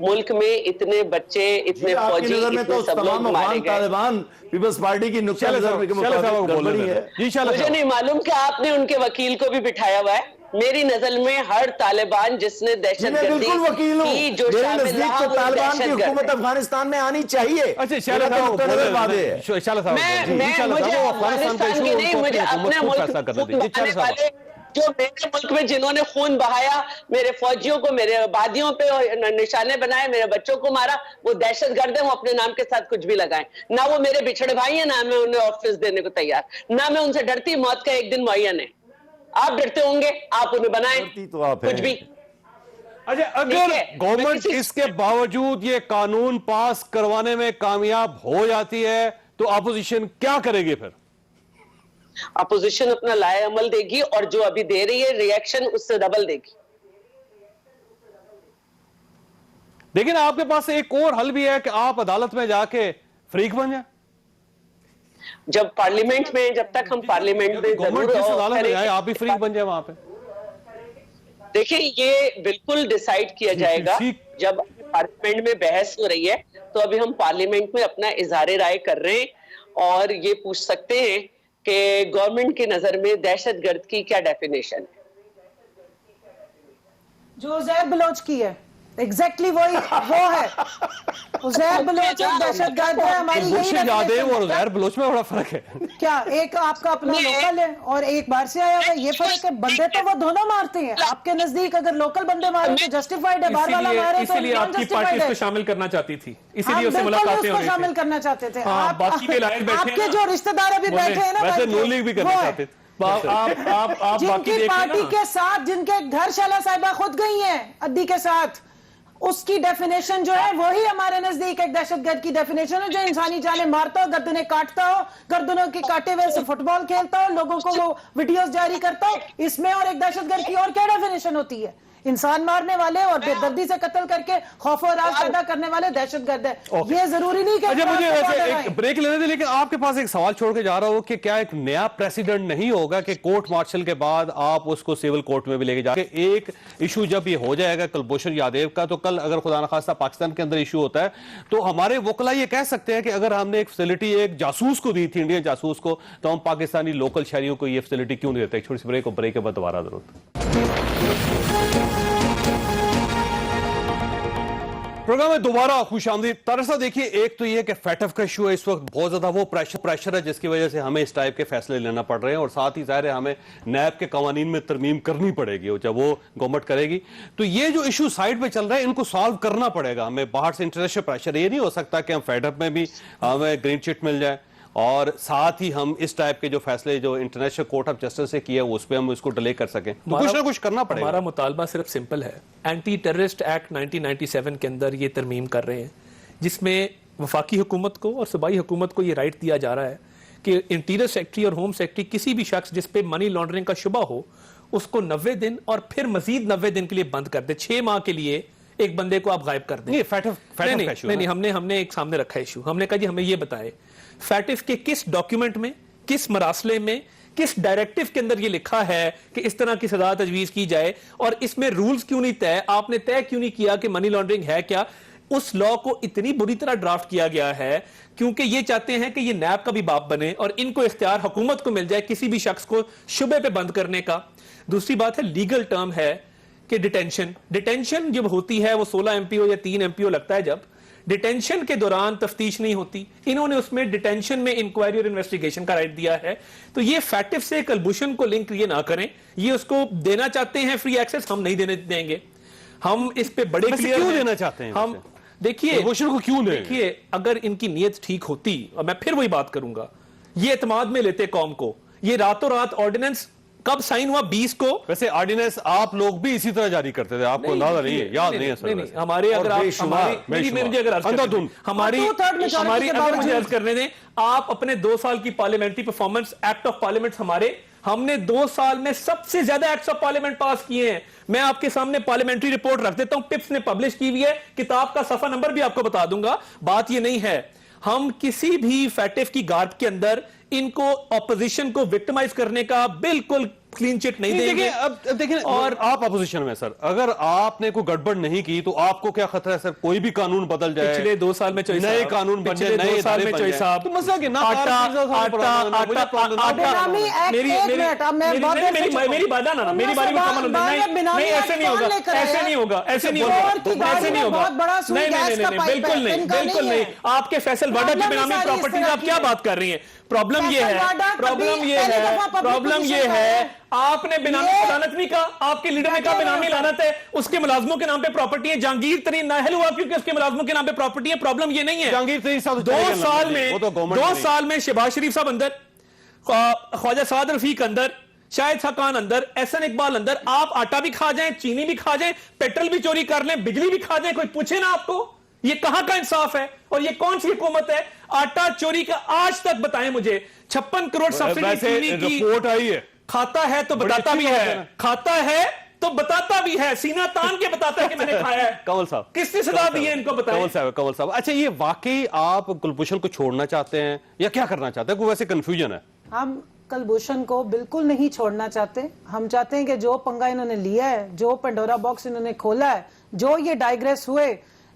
मुल्क में इतने बच्चे, इतने फौजी, इतने सब लोग मारे गए। तालिबान पीपल्स पार्टी की नुक्ता नजर के मुताबिक गड़बड़ी है। मुझे नहीं मालूम कि आपने उनके वकील को भी बिठाया हुआ है। मेरी नजर में हर तालिबान जिसने दहशतगर्दी की जो शामिल रहा वो तालिबान की हुकूमत अफगानिस्तान में आनी चाहिए। मैं मुझे अफगानिस्तान की नहीं, मुझे अपने मुल्क जो मेरे मुल्क में जिन्होंने खून बहाया, मेरे फौजियों को, मेरे आबादियों पे निशाने बनाए, मेरे बच्चों को मारा, वो दहशतगर्द है, वो अपने नाम के साथ कुछ भी लगाएं। ना वो मेरे बिछड़े भाई हैं, ना मैं उन्हें ऑफिस देने को तैयार, ना मैं उनसे डरती। मौत का एक दिन मुअय्यन है। आप डरते होंगे, आप उन्हें बनाएं तो आप कुछ भी। अच्छा, अगर गवर्नमेंट इसके बावजूद ये कानून पास करवाने में कामयाब हो जाती है तो अपोजिशन क्या करेगी फिर? अपोजिशन अपना लाए अमल देगी और जो अभी दे रही है रिएक्शन उससे डबल देगी। लेकिन आपके पास एक और हल भी है कि आप अदालत में जाके फ्रीक बन जाए। जब पार्लियामेंट में, जब तक हम पार्लियामेंट में गवर्नमेंट जिस अदालत में जाए आप भी फ्रीक बन जाए वहां पे। देखिए, ये बिल्कुल डिसाइड किया जाएगा जब पार्लियामेंट में बहस हो रही है। तो अभी हम पार्लियामेंट में अपना इजहार राय कर रहे हैं और ये पूछ सकते हैं कि गवर्नमेंट की नजर में दहशतगर्द की क्या डेफिनेशन है। जो उज़ैर बलोच की है, एग्जैक्टली वो है। उज़ैर बलोच एक दहशतगर्द है, हमारी यही यादेव और उज़ैर बलोच में बड़ा फर्क है क्या? एक आपका अपना लोकल है और एक बाहर से आया हुआ, ये फर्क है। बंदे तो वो दोनों मारते हैं। आपके नजदीक अगर लोकल बंदे मारे तो जस्टिफाइड है, बाहर वाला मारे तो इसीलिए आपकी पार्टी इसको शामिल करना चाहती थी, इसीलिए उससे मुलाकातें हो रही थी। शामिल करना चाहते थे। बाकी के लायक बैठे आपके जो रिश्तेदार अभी बैठे हैं ना, वैसे नून लीग भी करना चाहते थे। आप जिनकी पार्टी के साथ, जिनके घर शाला साहिबा खुद गई हैं अद्दी के साथ, उसकी डेफिनेशन जो है वही हमारे नजदीक एक दहशतगर्द की डेफिनेशन है, जो इंसानी जाने मारता हो, गर्दनें काटता हो, गर्दनों के काटे हुए से फुटबॉल खेलता हो, लोगों को वो वीडियोस जारी करता हो। इसमें और एक दहशतगर्द की और क्या डेफिनेशन होती है? इंसान मारने वाले और बेदर्दी से कत्ल करके खौफ और राज पैदा करने वाले दहशतगर्द है। ये जरूरी नहीं कि अच्छा, मुझे वैसे एक ब्रेक लेने दे, लेकिन आपके पास एक सवाल छोड़ के जा रहा हूं कि क्या एक नया प्रेसिडेंट नहीं होगा कि कोर्ट मार्शल के बाद आप उसको सिविल कोर्ट में भी लेके जाके एक इशू जब ये हो जाएगा कुलभूषण यादव का, तो कल अगर खुदा न खास्ता पाकिस्तान के अंदर इशू होता है तो हमारे वकला ये कह सकते हैं कि अगर हमने एक फैसिलिटी एक जासूस को दी थी, इंडियन जासूस को, तो हम पाकिस्तानी लोकल शहरियों को ये फैसिलिटी क्यों नहीं देते? एक छोटी सी ब्रेक, और ब्रेक के बाद दोबारा जरूरत। प्रोग्राम में दोबारा खुशामदीद। तरसा देखिए, एक तो ये कि फैटफ का इशू है इस वक्त बहुत ज्यादा, वो प्रेशर है जिसकी वजह से हमें इस टाइप के फैसले लेना पड़ रहे हैं, और साथ ही जाहिर है हमें नैब के कवानीन में तरमीम करनी पड़ेगी, और जब वो गवर्नमेंट करेगी तो ये जो इशू साइड पे चल रहा है इनको सॉल्व करना पड़ेगा हमें। बाहर से इंटरनेशनल प्रेशर, ये नहीं हो सकता कि हम फैटफ में भी हमें ग्रीन चिट मिल जाए और साथ ही हम इस टाइप के जो फैसले जो इंटरनेशनल कोर्ट ऑफ जस्टिस से किया उस पर हम इसको डिले कर सकें। तो कुछ ना कुछ करना पड़ेगा। हमारा मुतालबा सिर्फ सिंपल है, एंटी टेररिस्ट एक्ट 1997 के अंदर ये तरमीम कर रहे हैं, जिसमें वफाकी हुकूमत को और सूबाई हुकूमत को ये राइट दिया जा रहा है कि इंटीरियर सेक्रेटरी और होम सेक्रेटरी किसी भी शख्स जिस पे मनी लॉन्ड्रिंग का शुबा हो उसको 90 दिन और फिर मजीद 90 दिन के लिए बंद कर दे। 6 माह के लिए एक बंदे को आप गायब कर दें। नहीं, हमने एक सामने रखा इशू। हमने कहा जी हमें ये बताएं फैटिफ के किस डॉक्यूमेंट में, किस मरासले में, किस डायरेक्टिव के अंदर ये लिखा है कि इस तरह की सजा तजवीज की जाए, और इसमें रूल्स क्यों नहीं तय? आपने तय क्यों नहीं किया कि मनी लॉन्ड्रिंग है क्या? उस लॉ को इतनी बुरी तरह ड्राफ्ट किया गया है क्योंकि ये चाहते हैं कि ये नैब का भी बाप बने और इनको इख्तियार हुकूमत को मिल जाए किसी भी शख्स को शुबे पे बंद करने का। दूसरी बात है, लीगल टर्म है कि डिटेंशन जब होती है वो 16 MPO या 3 MPO लगता है, जब डिटेंशन के दौरान तफ्तीश नहीं होती। इन्होंने उसमें डिटेंशन में इंक्वायरी और इन्वेस्टिगेशन का राइट दिया है। तो ये फैटिफ से कुलभूषण को लिंक ये ना करें। ये उसको देना चाहते हैं फ्री एक्सेस, हम नहीं देने देंगे। हम इस पे बड़े क्लियर क्यों देना चाहते हैं? हम देखिए कुलभूषण को क्यों दें? देखिए, अगर इनकी नीयत ठीक होती, और मैं फिर वही बात करूंगा, ये एतमाद में लेते कौम को। ये रातों रात ऑर्डिनेंस कब साइन हुआ? 20 को। वैसे ऑर्डिनेंस आप लोग भी इसी तरह जारी करते थे, आपको अंदाजा नहीं है, याद नहीं है सर? नहीं, हमारे अगर आप मुझे अर्ज करने दें, आप अपने 2 साल की parliamentary performance, act of parliament हमारे, हमने 2 साल में सबसे ज्यादा एक्ट्स ऑफ पार्लियामेंट पास किए हैं। मैं आपके सामने पार्लियामेंट्री रिपोर्ट रख देता हूं, पिप्स ने पब्लिश की हुई है, किताब का सफा नंबर भी आपको बता दूंगा। बात ये नहीं है, हम किसी भी फैटिफ की गार्ड के अंदर इनको ऑपोजिशन को विक्टिमाइज करने का बिल्कुल क्लीन चिट नहीं देंगे। अब देखिए, और आप अपोजिशन में सर, अगर आपने कोई गड़बड़ नहीं की तो आपको क्या खतरा है सर? कोई भी कानून बदल जाए, पिछले 2 साल में नए कानून बन जाए, नए साल में चोई साहब, तो मसला क्या? मेरी बात ना, मेरी बारी में कमल नहीं, ऐसे नहीं होगा, ऐसे नहीं होगा, ऐसे नहीं होगा, ऐसे नहीं होगा, नहीं, बिल्कुल नहीं, बिल्कुल नहीं। आपके फैसल वाडा की बेनामी प्रॉपर्टी आप क्या बात कर रही हैं? प्रॉब्लम प्रॉब्लम ये है आपने बेनामी लानत नहीं कहा, आपके लीडर ने कहा बेनामी लानत है, उसके मुलाजमों के नाम पे प्रॉपर्टी है। जहांगीर तरीन नाअहल हुआ क्योंकि उसके मुलाजमों के नाम पे प्रॉपर्टी है। प्रॉब्लम ये नहीं है। जहांगीर तरीन साहब 2 साल में शहबाज शरीफ साहब अंदर, ख्वाजा साद रफीक अंदर, शाहिद खान अंदर, एहसन इकबाल अंदर। आप आटा भी खा जाएं, चीनी भी खा जाएं, पेट्रोल भी चोरी कर लें, बिजली भी खा जाएं, कोई पूछे ना आपको? ये कहां का इंसाफ है? और ये कौन सी हुकूमत है? आटा चोरी का आज तक बताएं मुझे। 56 करोड़ सब्सिडी चीनी की रिपोर्ट आई है। खाता है तो बताता भी है, खाता है तो बताता भी है, सीना तान के बताता है कि मैंने खाया है। कंवल साहब, किसने सजा दी है इनको बताएं। कंवल साहब, अच्छा ये वाकई आप कुलभूषण को छोड़ना चाहते हैं या क्या करना चाहते हैं? कोई वैसे कंफ्यूजन है? हम कुलभूषण को बिल्कुल नहीं छोड़ना चाहते। हम चाहते हैं कि जो पंगा इन्होंने लिया है, जो पंडोरा बॉक्स इन्होंने खोला है, जो ये डाइग्रेस हुए,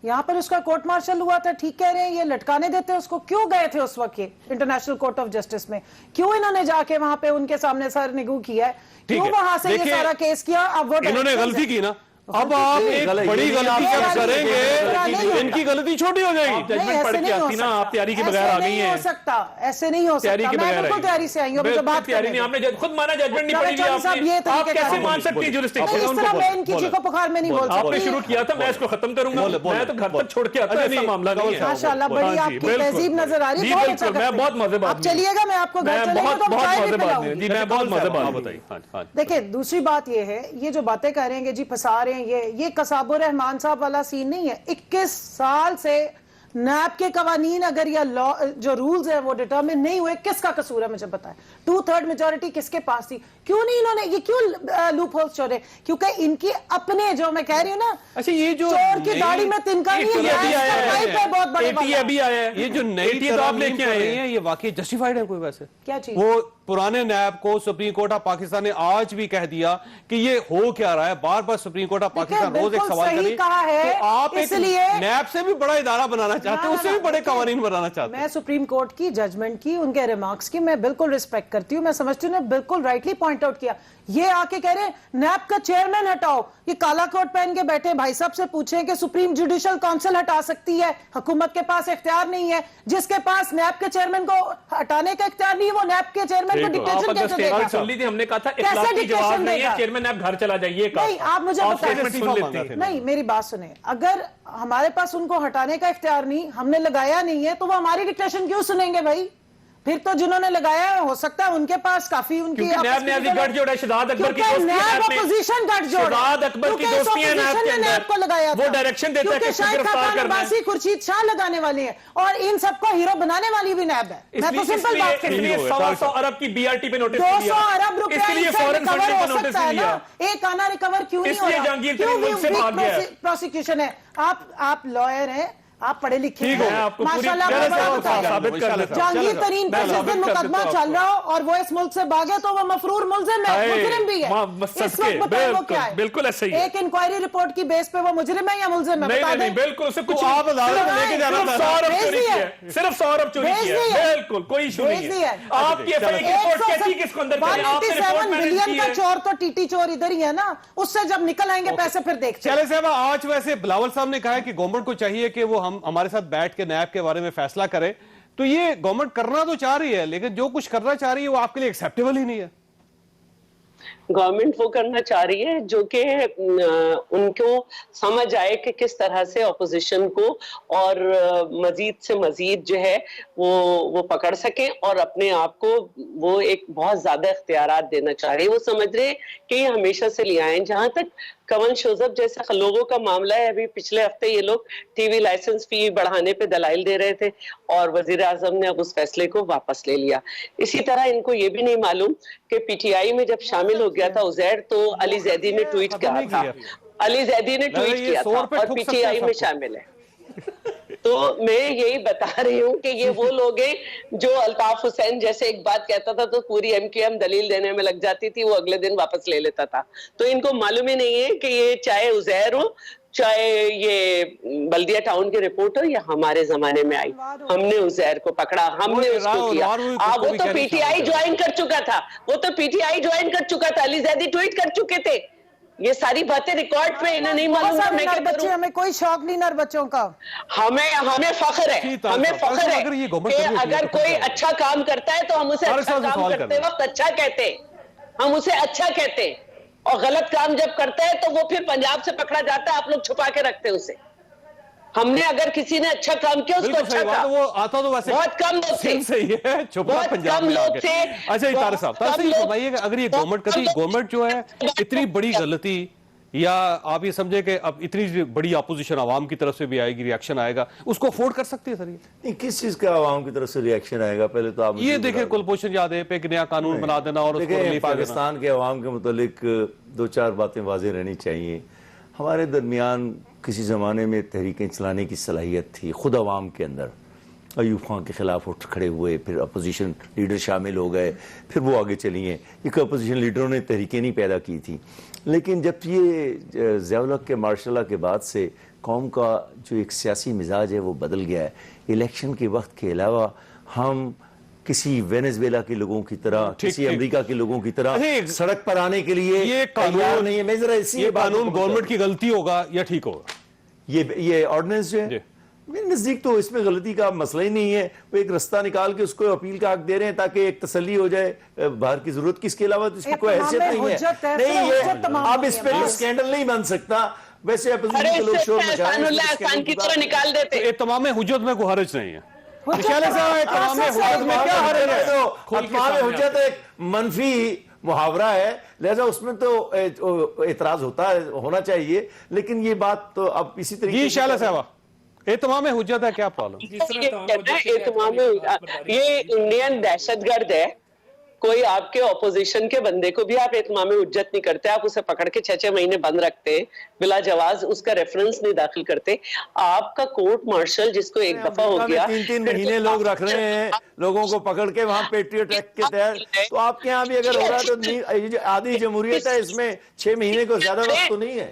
यहाँ पर उसका कोर्ट मार्शल हुआ था, ठीक कह रहे हैं, ये लटकाने देते उसको। क्यों गए थे उस वक्त ये इंटरनेशनल कोर्ट ऑफ जस्टिस में? क्यों इन्होंने जाके वहां पे उनके सामने सर निगू किया है? क्यों वहां से ये सारा केस किया? अब वो इन्होंने गलती की ना, अब आप एक बड़ी गलती जब करेंगे इनकी गलती छोटी हो जाएगी। जजमेंट पढ़ के आती ना, आप तैयारी के बगैर आ गई हैं। हो सकता, ऐसे नहीं हो सकता। मैं बिल्कुल तैयारी से आई हूं। जो बात तैयारी नहीं, आपने खुद माना जजमेंट नहीं पढ़ी आपने। आप कैसे मान सकती है जुरिस्डिक्शन? इस तरह मैं इनकी चीखों पुकार में नहीं बोल सकती। आपने शुरू किया था, मैं इसको खत्म करूंगा। मैं तो घर तक छोड़ के आता, ऐसा मामला नहीं है। माशाल्लाह, बड़ी आपकी तहजीब नजर आ रही है। मैं बहुत मजेदार। आप चलिएगा, मैं आपको घर चलेगा तो चाय भी पिलाऊंगी। मैं बहुत मजेदार। बताइए। देखिए, दूसरी बात ये है, ये जो बातें कर रहे हैं जी फंसा रहे हैं, ये कसाबुर रहमान साहब वाला सीन नहीं है। 21 साल से नैब के कवानीन अगर या लॉ जो रूल्स है वो डिटर्मिन नहीं हुए, किसका कसूर है मुझे बताएं? 2/3 मेजोरिटी किसके पास थी? क्यों नहीं इन्होंने ये क्यों लूप होल्स छोड़े? क्योंकि इनकी अपने, जो मैं कह रही हूँ ना, अच्छा ये जो चोर की गाड़ी में तिनका नहीं है, बहुत बड़े अभी आया है। ये जो नई आप लेके आए हैं, ये वाकई जस्टिफाइड है? कोई वैसे क्या चीज? वो पुराने नैब को सुप्रीम कोर्ट ऑफ पाकिस्तान ने आज भी कह दिया कि ये हो क्या रहा है। बार बार सुप्रीम कोर्ट ऑफ पाकिस्तान रोज एक सवाल करी, तो आप इसलिए नैब से भी बड़ा इदारा बनाना चाहते हैं, उससे भी बड़े कानून बनाना चाहते हैं। मैं सुप्रीम कोर्ट की जजमेंट की, उनके रिमार्क्स की मैं बिल्कुल रिस्पेक्ट करती हूँ। मैं समझती हूँ बिल्कुल राइटली पॉइंट आउट किया। ये आके कह रहे हैं नैब का चेयरमैन हटाओ। ये काला कोट पहन के बैठे भाई साहब से पूछें कि सुप्रीम जुडिशियल काउंसिल हटा सकती है? हुकूमत के पास इख्तियार नहीं है। जिसके पास नैब के चेयरमैन को हटाने का इख्तियार नहीं है, वो नैब के चेयरमैन को डिक्टेशन कैसे देगा? हमने कहा था इखलाकी जवाब नहीं है, चेयरमैन नैब घर चला जाइए। नहीं, आप मुझे बताइए। नहीं, मेरी बात सुने। अगर हमारे पास उनको हटाने का इख्तियार नहीं, हमने लगाया नहीं है, तो वो हमारी डिक्टेशन क्यों सुनेंगे भाई? फिर तो जिन्होंने लगाया है, हो सकता है उनके पास काफी उनकी गठजोड़ शहजाद अकबर की अपोजिशन शहजाद अकबर की दोस्तियां नैब को लगाया, वो डायरेक्शन देता है कि शाहिद खान अब्बासी, खुर्शीद शाह लगाने वाले हैं, और इन सबको हीरो बनाने वाली भी नैब है। मैं तो सिंपल बात कर रही हूं। 100 अरब की बीआरटी पे नोटिस 200 अरब रुपए रिकवर हो सकता है ना, एक आना रिकवर क्यों नहीं हो रहा? प्रोसिक्यूशन है। आप लॉयर हैं, आप पढ़े लिखे हैं, माशाल्लाह। जहांगीर तरीन पर जिस दिन मुकदमा चल रहा हो और वो इस मुल्क से भागे, तो वो मफरूर मुल्जिम है, मुजरिम भी है। इस वक्त बताएं वो क्या है? बिल्कुल ऐसे ही। एक इंक्वायरी रिपोर्ट की बेस पे वो मुजरिम है या मुल्जिम है? नहीं, बिल्कुल उसे कुछ आप लेके जाना था। 100 अरब चोरी किया, सिर्फ 100 अरब चोरी किया, बिल्कुल कोई इशू नहीं है। आपकी एफआईआर की रिपोर्ट कहती किसको अंदर करें? आपने रिपोर्ट मैनेज बिलियन का चोर तो टीटी चोर इधर ही है ना, उससे जब निकल आएंगे पैसे फिर देखते हैं। चले साहब, आज वैसे बिलावल साहब ने कहा है कि गवर्नमेंट को चाहिए कि वो हमारे साथ बैठ के नैब के बारे में फैसला करे। तो ये गवर्नमेंट करना तो चाह रही है, लेकिन जो कुछ करना चाह रही है वो आपके लिए एक्सेप्टेबल ही नहीं है। गवर्नमेंट वो करना चाह रही है जो कि उनको समझ आए कि किस तरह से ऑपोजिशन को और मजीद से मजीद जो है वो पकड़ सकें और अपने आप को वो एक बहुत ज्यादा इख्तियारात देना चाह रही है। वो समझ रहे कि ये हमेशा से ले आए। जहां तक कंवल शोजब जैसे लोगों का मामला है, अभी पिछले हफ्ते ये लोग टीवी लाइसेंस फी बढ़ाने पे दलाइल दे रहे थे और वजीर आजम ने अब उस फैसले को वापस ले लिया। इसी तरह इनको ये भी नहीं मालूम कि पीटीआई में जब शामिल हो गया था उजैर, तो अली जैदी ने ट्वीट किया था, अली जैदी ने ट्वीट किया था और पीटीआई में शामिल है। तो मैं यही बता रही हूँ कि ये वो लोग हैं जो अल्ताफ हुसैन जैसे एक बात कहता था तो पूरी एमक्यूएम दलील देने में लग जाती थी, वो अगले दिन वापस ले लेता था। तो इनको मालूम ही नहीं है कि ये चाहे उजैर हो, चाहे ये बल्दिया टाउन की रिपोर्ट हो, या हमारे जमाने में आई, हमने उजैर को पकड़ा, हमने उसको किया। वो तो पीटीआई ज्वाइन कर चुका था, वो तो पीटीआई ज्वाइन कर चुका था, अली जैदी ट्वीट कर चुके थे। ये सारी बातें रिकॉर्ड पे इन्हें नहीं मालूम है, मैं क्या बच्चे, करूं? हमें कोई शौक नहीं नर बच्चों का। हमें फख्र है, हमें फख्र है अगर ये कि गवर्नमेंट कर रही होती है अगर तो कोई क्या है? अच्छा काम करता है तो हम उसे हर अच्छा साल से काम सवाल करते करना। वक्त अच्छा कहते, हम उसे अच्छा कहते, और गलत काम जब करता है तो वो फिर पंजाब से पकड़ा जाता है, आप लोग छुपा के रखते हैं उसे। हमने अगर किसी ने अच्छा काम किया उसको बिल्कुल अच्छा सही बात कहा। है, वो आता तो वैसे बहुत कम लोग थे, सिंध से ही है, छुपा बहुत पंजाब कम में लोग आके। थे, अच्छा ये तारिक साहब, तारिक साहब ये फरमाइएगा, अगर ये गवर्नमेंट जो है इतनी बड़ी गलती, या आप ये समझे कि अब इतनी बड़ी अपोजिशन आवाम की तरफ से भी आएगी, रिएक्शन आएगा, उसको अफोर्ड कर सकती है सर ये? नहीं, किस चीज का आवाम की तरफ से रिएक्शन आएगा पहले तो आप ये देखिए कुलभूषण यादव पे एक नया कानून बना देना और उसको देखिए, रिलीफ दे देना। पाकिस्तान के अवाम के मुतालिक दो चार बातें वाज़ेह रहनी चाहिए। हमारे दरमियान किसी ज़माने में तहरीकें चलाने की सलाहियत थी खुद अवाम के अंदर। अयूब खान के ख़िलाफ़ उठ खड़े हुए, फिर अपोजिशन लीडर शामिल हो गए, फिर वो आगे चली हैं। एक अपोजिशन लीडरों ने तहरीकें नहीं पैदा की थी, लेकिन जब ये ज़िया-उल-हक के मार्शल लॉ के बाद से कौम का जो एक सियासी मिजाज है वो बदल गया है। इलेक्शन के वक्त के अलावा हम किसी वेनेजुएला के लोगों की तरह, किसी अमेरिका के लोगों की तरह सड़क पर आने के लिए ये तैयार नहीं है। मैं जरा ये कानून गवर्नमेंट की गलती होगा या ठीक होगा? ये ऑर्डिनेंस जो है मेरे नजदीक तो इसमें गलती का मसला ही नहीं है। वो एक रास्ता निकाल के उसको अपील का हक दे रहे हैं ताकि एक तसल्ली हो जाए, बाहर की जरूरत की, इसके अलावा तो इसकी कोई हैसियत नहीं है। नहीं ये अब इस पे स्कैंडल नहीं बन सकता। वैसे अपोजिशन के लोग शोर मचा रहे हैं की तरह निकाल देते। इत्माम हुज्जत में कोई हर्ज नहीं है। इत्माम हुज्जत में क्या हर्ज है? तो इत्माम हुज्जत एक मनफी मुहावरा है, लिहाजा उसमें तो एतराज होना चाहिए, लेकिन ये बात तो अब इसी तरीके से इत्माम हुज्जत है, क्या प्रॉब्लम? ये इंडियन दहशतगर्द है। कोई आपके ऑपोजिशन के बंदे को भी आप इत्माम हुज्जत नहीं करते, आप उसे पकड़ के 6-6 महीने बंद रखते, बिला जवाज उसका रेफरेंस नहीं दाखिल करते। आपका कोर्ट मार्शल जिसको एक दफा हो गया, 3-3 महीने लोग रख रहे हैं लोगों को पकड़ के वहां पेट्रियट एक्ट के तहत, तो आपके यहाँ भी अगर हो रहा है तो आधी जमहूरियत है, इसमें 6 महीने को ज्यादा वक्त तो नहीं है।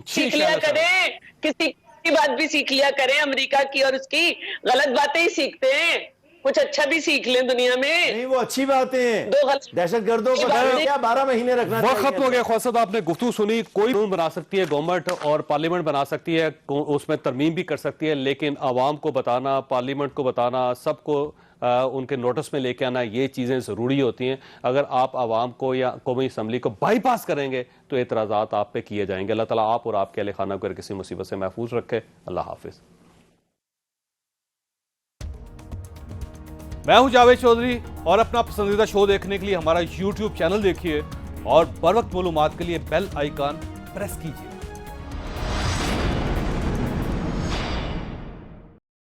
सीख लिया करें, किसी की बात भी सीख लिया करें, अमेरिका की और उसकी गलत बातें ही सीखते हैं, कुछ अच्छा भी सीख लें दुनिया में। नहीं वो अच्छी बातें हैं, दहशतगर्दों को क्या 12 महीने रखना चाहिए। वक्त खत्म हो गया। ख्वासद आपने गुफ्तगू सुनी, कोई कानून बना सकती है गवर्नमेंट और पार्लियामेंट बना सकती है, उसमें तरमीम भी कर सकती है, लेकिन आवाम को बताना, पार्लियामेंट को बताना, सबको उनके नोटिस में लेके आना, ये चीज़ें ज़रूरी होती हैं। अगर आप आवाम को या कौमी असम्बली को बाईपास करेंगे तो एतराज़ात आप पे किए जाएंगे। अल्लाह ताला आप और आपके अहले खाना को किसी मुसीबत से महफूज रखे। अल्लाह हाफिज़। मैं हूं जावेद चौधरी और अपना पसंदीदा शो देखने के लिए हमारा YouTube चैनल देखिए और बर वक्त मालूमात के लिए बेल आइकन प्रेस कीजिए।